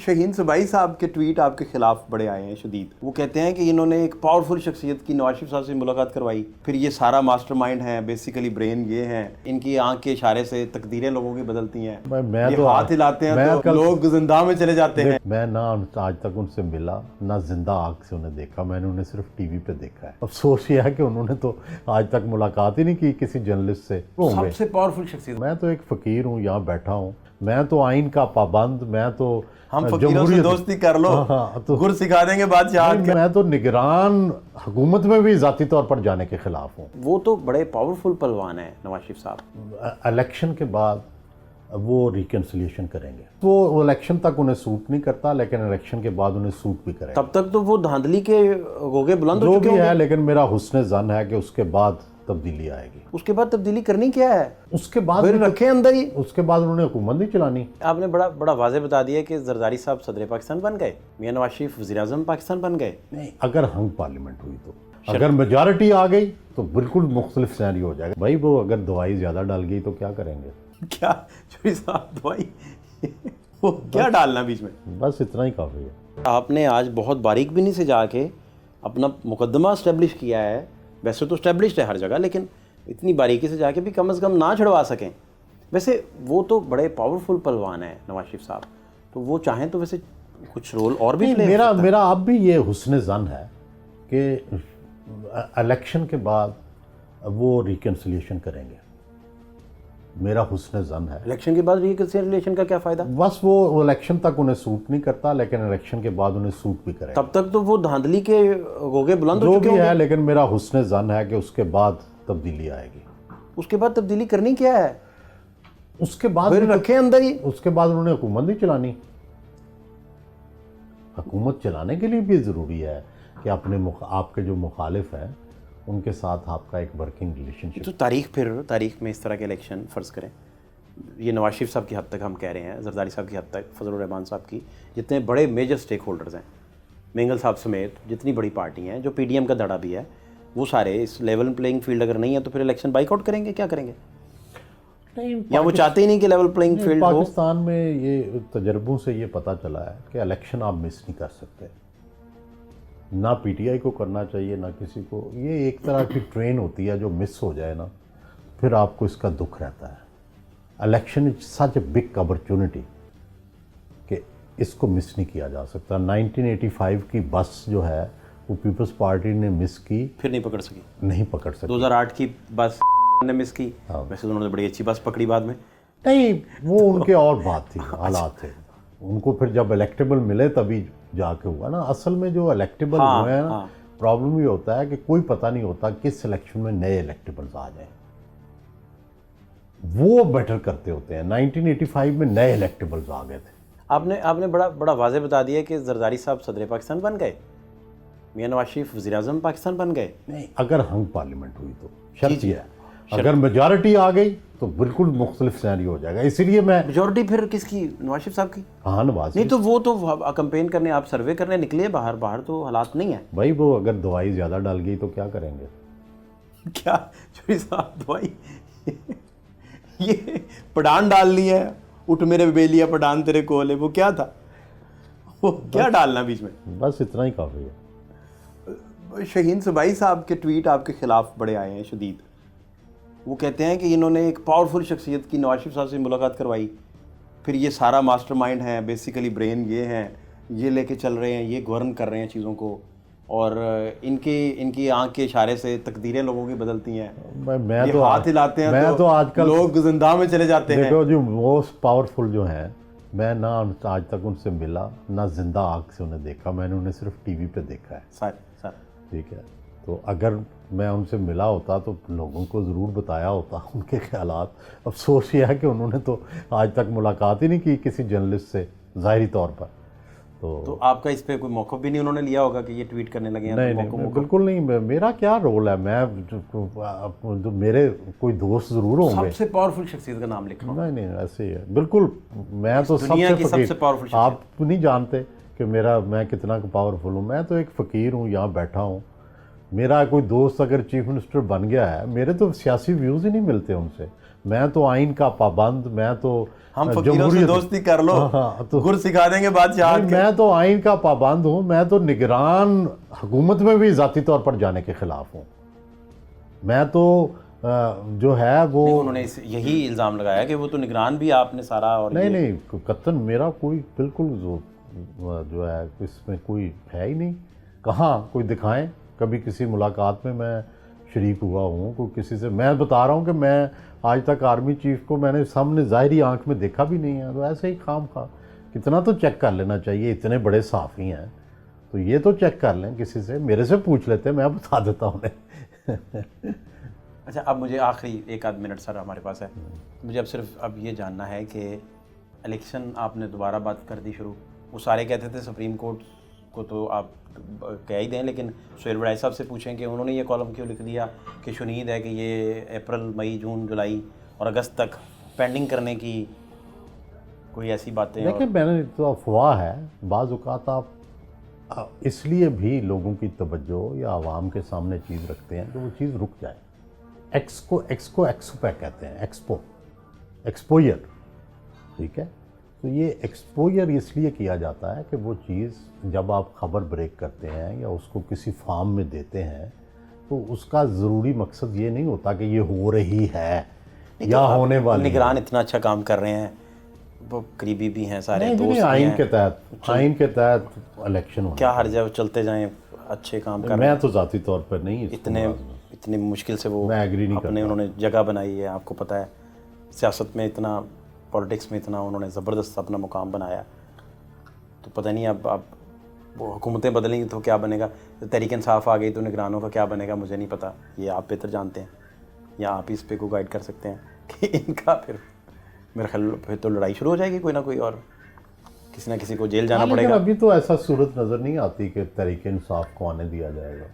شہین صبائی صاحب کے ٹویٹ آپ کے خلاف بڑے آئے ہیں شدید. وہ کہتے ہیں کہ انہوں نے ایک پاورفل شخصیت کی نواز شریف صاحب سے ملاقات کروائی, پھر یہ سارا ماسٹر مائنڈ ہیں, بیسیکلی برین یہ ہیں, ان کی آنکھ کے اشارے سے تقدیریں لوگوں کی بدلتی ہیں, یہ ہاتھ ہلاتے ہیں تو لوگ زندہ میں چلے جاتے ہیں. میں نہ آج تک ان سے ملا, نہ زندہ آنکھ سے انہیں دیکھا, میں نے انہیں صرف ٹی وی پہ دیکھا ہے. افسوس یہ ہے کہ انہوں نے تو آج تک ملاقات ہی نہیں کی کسی جرنلسٹ سے. سب سے پاورفل شخصیت. میں تو ایک فقیر ہوں, یہاں بیٹھا ہوں, میں تو آئین کا پابند, میں تو ہم فقیروں سے دوستی کر لو, گر سکھا دیں گے بادشاہ. میں تو نگران حکومت میں بھی ذاتی طور پر جانے کے خلاف ہوں. وہ تو بڑے پاورفل پہلوان ہیں نواز شریف صاحب. الیکشن کے بعد وہ ریکنسلیشن کریں گے. وہ الیکشن تک انہیں سوٹ نہیں کرتا, لیکن الیکشن کے بعد انہیں سوٹ بھی کرے گا. تب تک تو وہ دھاندلی کے گوگے بلند ہو چکے جو بھی ہے, لیکن میرا حسن ظن ہے کہ اس کے بعد تبدیلی آئے گی. اس کے بعد تبدیلی کرنی کیا ہے؟ اس کے بعد پھر رکھے اندر ہی. اس کے بعد انہوں نے حکومت نہیں چلانی. آپ نے بڑا واضح بتا دیا کہ زرداری صاحب صدر پاکستان بن گئے, میاں نواز شریف وزیر اعظم پاکستان بن گئے. نہیں, اگر ہنگ پارلیمنٹ ہوئی تو, اگر میجارٹی آ گئی تو بالکل مختلف سینیریو ہو جائے گا. بھائی وہ اگر دوائی زیادہ ڈال گئی تو کیا کریں گے؟ کیا چوری صاحب دوائی وہ کیا ڈالنا بیچ میں؟ بس اتنا ہی کافی ہے. آپ نے آج بہت باریک بینی سے جا کے اپنا مقدمہ اسٹیبلش کیا ہے. ویسے تو اسٹیبلشڈ ہے ہر جگہ, لیکن اتنی باریکی سے جا کے بھی کم از کم نہ چھڑوا سکیں. ویسے وہ تو بڑے پاورفل پہلوان ہیں نواز شریف صاحب, تو وہ چاہیں تو ویسے کچھ رول اور بھی پلے. میرا اب بھی یہ حسن ظن ہے کہ الیکشن کے بعد وہ ریکنسلیشن کریں گے. میرا حسن ظن ہے. الیکشن کے بعد ریکنسلیشن کا کیا فائدہ؟ بس وہ الیکشن تک انہیں سوٹ نہیں کرتا, لیکن الیکشن کے بعد انہیں سوٹ بھی کرے گا. تب تک تو وہ دھاندلی کے گوگے بلند ہو چکے جو بھی ہے, لیکن میرا حسن ظن ہے کہ اس کے بعد تبدیلی آئے گی. اس کے بعد تبدیلی کرنی کیا ہے؟ اس کے بعد پھر رکھے اندر ہی. اس کے بعد انہوں نے حکومت نہیں چلانی. حکومت چلانے کے لیے بھی ضروری ہے کہ آپ کے جو مخالف ہیں ان کے ساتھ آپ کا ایک ورکنگ ریلیشن شپ. تو تاریخ میں اس طرح کے الیکشن فرض کریں, یہ نواز شریف صاحب کی حد تک ہم کہہ رہے ہیں, زرداری صاحب کی حد تک, فضل الرحمان صاحب کی, جتنے بڑے میجر سٹیک ہولڈرز ہیں, مینگل صاحب سمیت جتنی بڑی پارٹی ہیں, جو پی ڈی ایم کا دھڑا بھی ہے, وہ سارے اس لیول پلینگ فیلڈ اگر نہیں ہے تو پھر الیکشن بائک آؤٹ کریں گے. کیا کریں گے؟ یا وہ چاہتے ہی نہیں کہ لیول پلینگ فیلڈ ہو. پاکستان میں یہ تجربوں سے یہ پتہ چلا ہے کہ الیکشن آپ مس نہیں کر سکتے. نہ پی ٹی آئی کو کرنا چاہیے, نہ کسی کو. یہ ایک طرح کی ٹرین ہوتی ہے, جو مس ہو جائے نا پھر آپ کو اس کا دکھ رہتا ہے. Election is such a big opportunity کہ اس کو مس نہیں کیا جا سکتا. 1985 کی بس جو ہے وہ پیپلز پارٹی نے مس کی, پھر نہیں پکڑ سکی. 2008 کی بس نے مس کی. ویسے انہوں نے بڑی اچھی بس پکڑی بعد میں. نہیں, وہ ان کے اور بات تھی, حالات تھے. ان کو پھر جب الیکٹیبل ملے تبھی جا کے ہوا نا. اصل میں جو الیکٹیبل ہوئے ہیں نا, پرابلم یہ ہوتا ہے کہ کوئی پتہ نہیں ہوتا کس الیکشن میں نئے الیکٹیبلز آ جائیں. وہ بیٹر کرتے ہوتے ہیں. 1985 میں نئے الیکٹیبلز آ گئے تھے. آپ نے بڑا واضح بتا دیا کہ زرداری صاحب صدر پاکستان بن گئے, میاں نواز شریف وزیر اعظم پاکستان بن گئے. نہیں, اگر ہنگ پارلیمنٹ ہوئی تو شرط یہ ہے, اگر میجارٹی آ گئی تو بالکل مختلف سینیریو ہو جائے گا. اسی لیے میں میجورٹی پھر کس کی؟ نواز شریف صاحب کی. ہاں, نواز نہیں تو وہ تو کمپین کرنے, آپ سروے کرنے نکلے باہر تو حالات نہیں ہیں. بھائی وہ اگر دوائی زیادہ ڈال گئی تو کیا کریں گے؟ کیا چوری صاحب دوائی یہ پڑھان ڈال لی ہے, اٹھ میرے بیلیا پڑھان تیرے کول ہے, وہ کیا تھا؟ وہ کیا ڈالنا بیچ میں؟ بس اتنا ہی کافی ہے. شہین صبائی صاحب کے ٹویٹ آپ کے خلاف بڑے آئے ہیں شدید. وہ کہتے ہیں کہ انہوں نے ایک پاورفل شخصیت کی نواز شریف صاحب سے ملاقات کروائی, پھر یہ سارا ماسٹر مائنڈ ہیں, بیسیکلی برین یہ ہیں, یہ لے کے چل رہے ہیں, یہ گورن کر رہے ہیں چیزوں کو, اور ان کی آنکھ کے اشارے سے تقدیریں لوگوں کی بدلتی ہیں. میں تو ہاتھ ہلاتے ہیں تو آج کل لوگ زندہ میں چلے جاتے ہیں. دیکھو جو موسٹ پاورفل جو ہیں, میں نہ آج تک ان سے ملا, نہ زندہ آنکھ سے انہیں دیکھا, میں نے انہیں صرف ٹی وی پہ دیکھا ہے. سر ٹھیک ہے, تو اگر میں ان سے ملا ہوتا تو لوگوں کو ضرور بتایا ہوتا ان کے خیالات. افسوس یہ ہے کہ انہوں نے تو آج تک ملاقات ہی نہیں کی کسی جرنلسٹ سے ظاہری طور پر. تو آپ کا اس پہ کوئی موقف بھی نہیں انہوں نے لیا ہوگا کہ یہ ٹویٹ کرنے لگے ہیں؟ نہیں, بالکل نہیں. میرا کیا رول ہے؟ میں میرے کوئی دوست ضرور ہوں گے. سب سے پاورفل شخصیت کا نام لکھنا. نہیں, ایسے ہی ہے بالکل. میں تو سب سے پاورفل. آپ نہیں جانتے کہ میں کتنا پاورفل ہوں. میں تو ایک فقیر ہوں, یہاں بیٹھا ہوں. میرا کوئی دوست اگر چیف منسٹر بن گیا ہے, میرے تو سیاسی ویوز ہی نہیں ملتے ان سے. میں تو آئین کا پابند، میں تو ہم فقیروں سے دوستی کر لو، گر سکھا دیں گے بادشاہ کے. میں تو آئین کا پابند ہوں، میں تو نگران حکومت میں بھی ذاتی طور پر جانے کے خلاف ہوں. میں تو جو ہے وہ انہوں نے یہی الزام لگایا کہ وہ تو نگران بھی آپ نے سارا. اور نہیں قطعاً میرا کوئی بالکل جو ہے اس میں کوئی ہے ہی نہیں. کہاں کوئی دکھائیں کبھی کسی ملاقات میں شریک ہوا ہوں کوئی کسی سے. میں بتا رہا ہوں کہ میں آج تک آرمی چیف کو میں نے سامنے ظاہری آنکھ میں دیکھا بھی نہیں ہے. تو ایسے ہی خام خواہ کتنا تو چیک کر لینا چاہیے، اتنے بڑے صحافی ہیں تو یہ تو چیک کر لیں کسی سے، میرے سے پوچھ لیتے میں بتا دیتا ہوں انہیں. اچھا اب مجھے آخری 1 آدھ منٹ سر ہمارے پاس ہے، مجھے اب صرف اب یہ جاننا ہے کہ الیکشن آپ نے دوبارہ بات کر دی شروع. وہ سارے کہتے تھے سپریم کورٹ کو تو آپ کہہ ہی دیں، لیکن سہیل وڑائی صاحب سے پوچھیں کہ انہوں نے یہ کالم کیوں لکھ دیا کہ شنید ہے کہ یہ اپریل مئی جون جولائی اور اگست تک پینڈنگ کرنے کی کوئی ایسی باتیں. دیکھیں میں نے تو افواہ ہے، بعض اوقات آپ اس لیے بھی لوگوں کی توجہ یا عوام کے سامنے چیز رکھتے ہیں کہ وہ چیز رک جائے. ایکس کو ایکسپو کہتے ہیں، ایکسپوئر، ٹھیک ہے. تو یہ ایکسپوئر اس لیے کیا جاتا ہے کہ وہ چیز جب آپ خبر بریک کرتے ہیں یا اس کو کسی فارم میں دیتے ہیں تو اس کا ضروری مقصد یہ نہیں ہوتا کہ یہ ہو رہی ہے یا ہونے والی ہے. نگران اتنا اچھا کام کر رہے ہیں، وہ قریبی بھی ہیں، سارے دوست بھی آئین ہیں. کے تحت الیکشن ہونا کیا حرج ہے وہ چلتے جائیں، اچھے کام کر رہے میں ہیں. تو ذاتی طور پر نہیں اتنے مشکل سے وہ میں ایگری نہیں اپنے انہوں نے جگہ بنائی ہے. آپ کو پتہ ہے سیاست میں اتنا، پولیٹکس میں اتنا انہوں نے زبردست اپنا مقام بنایا. تو پتہ نہیں اب وہ حکومتیں بدلیں گی تو کیا بنے گا. تحریک انصاف آ گئی تو نگرانوں کا کیا بنے گا مجھے نہیں پتہ، یہ آپ بہتر جانتے ہیں یا آپ اس پہ کو گائیڈ کر سکتے ہیں کہ ان کا پھر میرا خیال پھر تو لڑائی شروع ہو جائے گی کوئی نہ کوئی، اور کسی نہ کسی کو جیل جانا پڑے گا. ابھی تو ایسا صورت نظر نہیں آتی کہ تحریک انصاف کو آنے دیا جائے گا.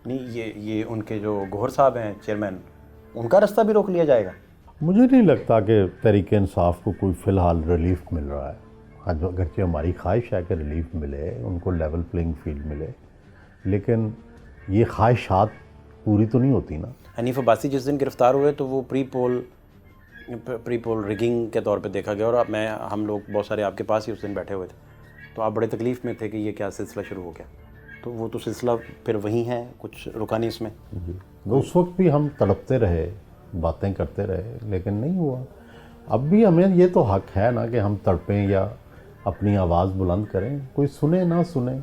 نہیں یہ ان کے جو گوہر صاحب ہیں چیئرمین، ان کا رستہ بھی روک لیا جائے گا. مجھے نہیں لگتا کہ تحریک انصاف کو کوئی فی الحال ریلیف مل رہا ہے. اگرچہ ہماری خواہش ہے کہ ریلیف ملے، ان کو لیول پلینگ فیلڈ ملے، لیکن یہ خواہشات پوری تو نہیں ہوتی نا. حنیف عباسی جس دن گرفتار ہوئے تو وہ پری پول ریگنگ کے طور پہ دیکھا گیا، اور ہم لوگ بہت سارے آپ کے پاس ہی اس دن بیٹھے ہوئے تھے، تو آپ بڑے تکلیف میں تھے کہ یہ کیا سلسلہ شروع ہو گیا. تو وہ تو سلسلہ پھر وہی ہے، کچھ رکا نہیں اس میں. اس وقت بھی ہم تڑپتے رہے، باتیں کرتے رہے، لیکن نہیں ہوا. اب بھی ہمیں یہ تو حق ہے نا کہ ہم تڑپیں یا اپنی آواز بلند کریں. کوئی سنے نہ سنے،